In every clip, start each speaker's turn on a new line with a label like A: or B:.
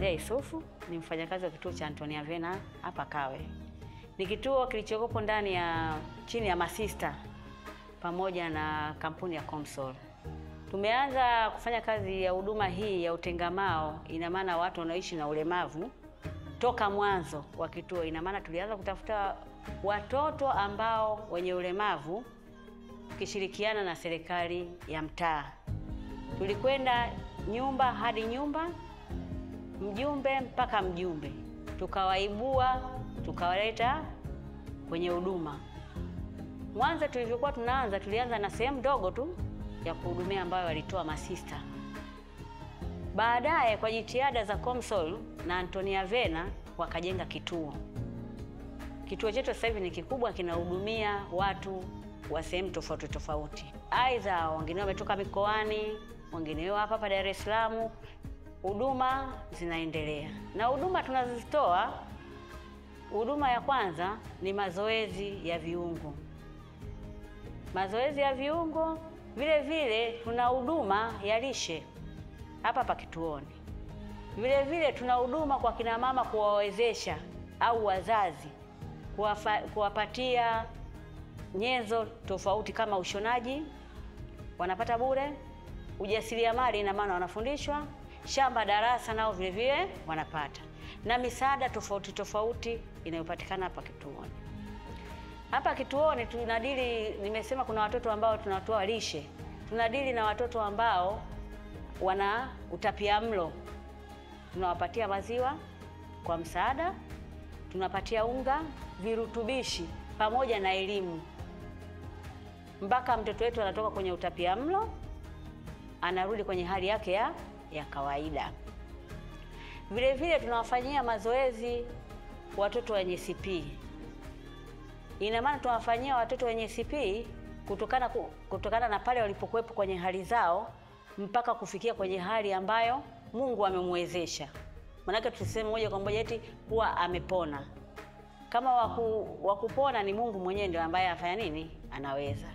A: Maria Isufu, ni mfanyakazi wa kituo cha Antonia Vena hapa Kawe. Ni kituo kilichokopo ndani ya chini ya masista pamoja na kampuni ya Comsol. Tumeanza kufanya kazi ya huduma hii ya utengamao, ina maana watu wanaishi na ulemavu toka mwanzo wa kituo. Ina maana tulianza kutafuta watoto ambao wenye ulemavu tukishirikiana na serikali ya mtaa. Tulikwenda nyumba hadi nyumba, mjumbe mpaka mjumbe, tukawaibua, tukawaleta kwenye huduma. Mwanzo tulivyokuwa tulianza na sehemu ndogo tu ya kuhudumia ambayo walitoa masista. Baadaye kwa jitihada za Comsol na Antonia Vena wakajenga kituo. Kituo chetu sasa hivi ni kikubwa, kinahudumia watu wa sehemu tofauti tofauti. Aidha wengine wametoka mikoani, wengine hapa Dar es Salaam. Huduma zinaendelea. Na huduma tunazozitoa, huduma ya kwanza ni mazoezi ya viungo. Mazoezi ya viungo, vile vile tuna huduma ya lishe hapa kituoni. Vile vile tuna huduma kwa kina mama kuwawezesha au wazazi kuwapatia nyenzo tofauti kama ushonaji wanapata bure, ujasiriamali ina maana wanafundishwa, shamba darasa nao vile vile wanapata, na misaada tofauti tofauti inayopatikana hapa kituoni. Hapa kituoni tunadili, nimesema kuna watoto ambao tunatoa lishe. Tunadili na watoto ambao wana utapiamlo. Tunawapatia maziwa kwa msaada, tunapatia unga, virutubishi pamoja na elimu. Mpaka mtoto wetu anatoka kwenye utapiamlo anarudi kwenye hali yake ya kawaida. Vile vile tunawafanyia mazoezi watoto wenye CP. Ina maana tunawafanyia watoto wenye CP kutokana na pale walipokuwepo kwenye hali zao mpaka kufikia kwenye hali ambayo Mungu amemwezesha. Maana tuseme moja kwa moja eti kuwa amepona. Kama wakupona ni Mungu mwenyewe ndio ambaye afanya nini? Anaweza.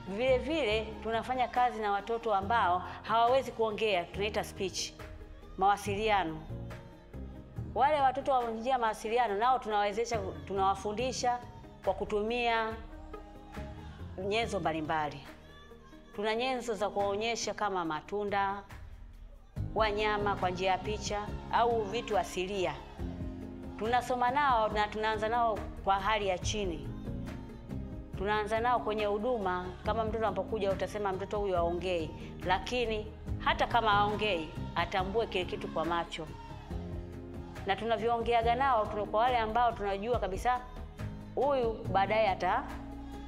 A: Vile vile tunafanya kazi na watoto ambao hawawezi kuongea, tunaita speech, mawasiliano. Wale watoto wa njia mawasiliano nao tunawawezesha, tunawafundisha kwa kutumia nyenzo mbalimbali. Tuna nyenzo za kuonyesha kama matunda, wanyama kwa njia ya picha au vitu asilia. Tunasoma nao na tunaanza nao kwa hali ya chini. Tunaanza nao kwenye huduma. Kama mtoto anapokuja utasema mtoto huyu haongei, lakini hata kama haongei atambue kile kitu kwa macho. Na tunavyoongeaga nao kwa wale ambao tunajua kabisa huyu baadaye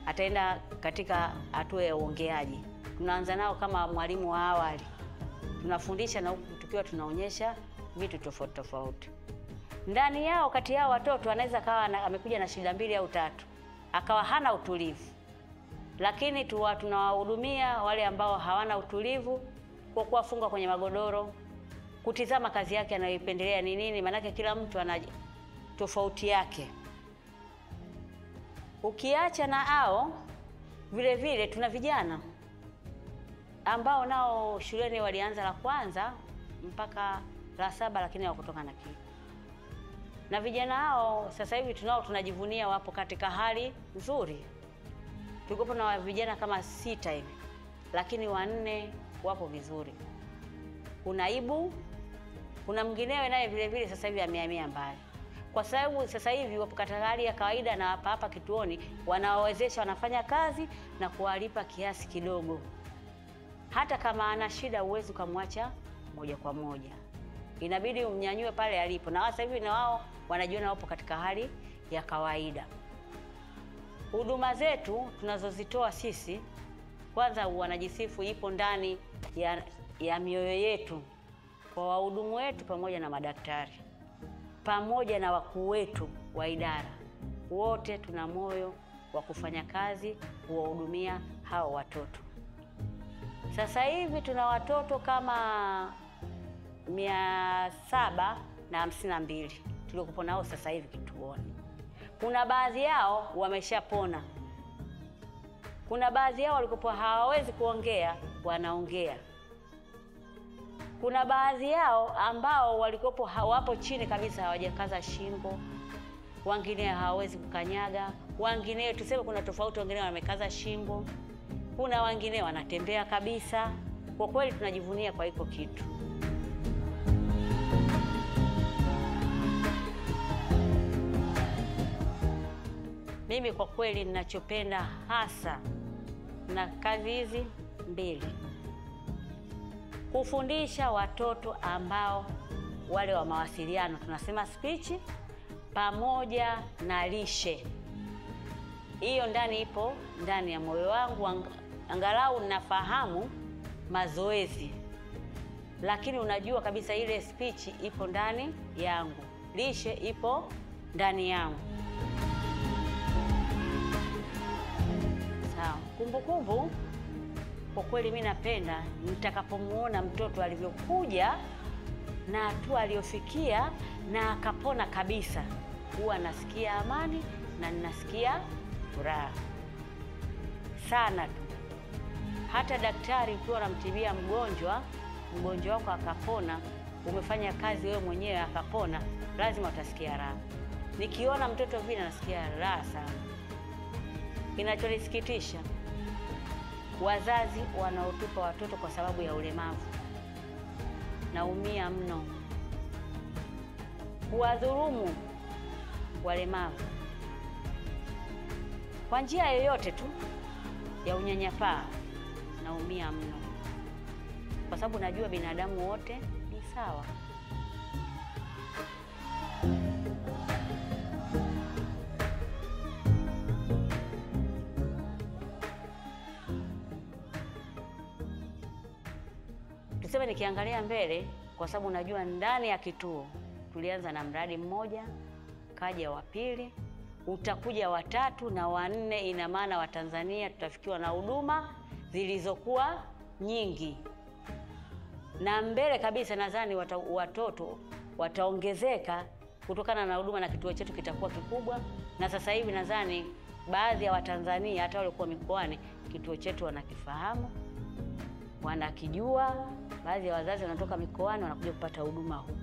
A: ataenda katika hatua ya uongeaji. Tunaanza nao kama mwalimu wa awali. Tunafundisha na huku tukiwa tunaonyesha vitu tofauti tofauti. Ndani yao, kati yao watoto anaweza kawa amekuja na shida 2 au 3, akawa hana utulivu. Lakini tunawahudumia wale ambao hawana utulivu kwa kuwafunga kwenye magodoro, kutizama kazi yake anayoipendelea ni nini, maana kila mtu ana tofauti yake. Ukiacha na hao, vile vile tuna vijana ambao nao shuleni walianza la kwanza mpaka la 7 lakini hawakutoka na kitu. Na vijana hao sasa hivi tunajivunia wapo katika hali nzuri. Tulikuwa na vijana kama 6 hivi, lakini 4 wapo vizuri. Kuna Ibu, kuna mwinginewe naye vile vile sasa hivi amehamia mbali. Kwa sababu sasa hivi wapo katika hali ya kawaida, na hapa kituoni wanawawezesha, wanafanya kazi na kuwalipa kiasi kidogo. Hata kama ana shida uwezi kumwacha moja kwa moja. Inabidi umnyanyue pale alipo. Na sasa hivi na wao wanajiona wapo katika hali ya kawaida. Huduma zetu tunazozitoa sisi, kwanza wanajisifu ipo ndani ya mioyo yetu kwa wahudumu wetu pamoja na madaktari pamoja na wakuu wetu wa idara. Wote tuna moyo wa kufanya kazi kuwahudumia hao watoto. Sasa hivi tuna watoto kama 752 tuliokuwa nao sasa hivi kituoni. Kuna baadhi yao wameshapona. Kuna baadhi yao walikuwa hawawezi kuongea, wanaongea. Kuna baadhi yao ambao walikopo hawapo chini kabisa, hawajakaza shingo, wengine hawawezi kukanyaga, wengine tuseme kuna tofauti, wengine wamekaza shingo, kuna wengine wanatembea kabisa. Kwa kweli tunajivunia kwa hiko kitu. Mimi kwa kweli ninachopenda hasa na kazi hizi mbili, kufundisha watoto ambao wale wa mawasiliano, tunasema speech, pamoja na lishe. Hiyo ndani ipo ndani ya moyo wangu, angalau nafahamu mazoezi, lakini unajua kabisa ile speech ipo ndani yangu, lishe ipo ndani yangu. Sawa. Kumbukumbu kwa kweli mimi napenda nitakapomuona mtoto alivyokuja na hatua aliyofikia na akapona kabisa, huwa nasikia amani na ninasikia furaha sana tu. Hata daktari ukiwa unamtibia mgonjwa wako akapona, umefanya kazi wewe mwenyewe akapona, lazima utasikia raha. Nikiona mtoto vile nasikia raha sana. Kinachonisikitisha, wazazi wanaotupa watoto kwa sababu ya ulemavu, naumia mno. Kuwadhulumu walemavu kwa njia yoyote tu ya unyanyapaa, naumia mno, kwa sababu najua binadamu wote ni sawa. Tuseme nikiangalia mbele, kwa sababu najua ndani ya kituo tulianza na mradi mmoja, kaja wa pili, utakuja wa tatu na wa nne. Ina maana wa Tanzania tutafikiwa na huduma zilizokuwa nyingi, na mbele kabisa nadhani watoto wataongezeka kutokana na huduma, na kituo chetu kitakuwa kikubwa. Na sasa hivi nadhani baadhi ya Watanzania hata walikuwa mikoani, kituo chetu wanakifahamu, wanakijua. Baadhi ya wazazi wanatoka mikoani wanakuja kupata huduma huku.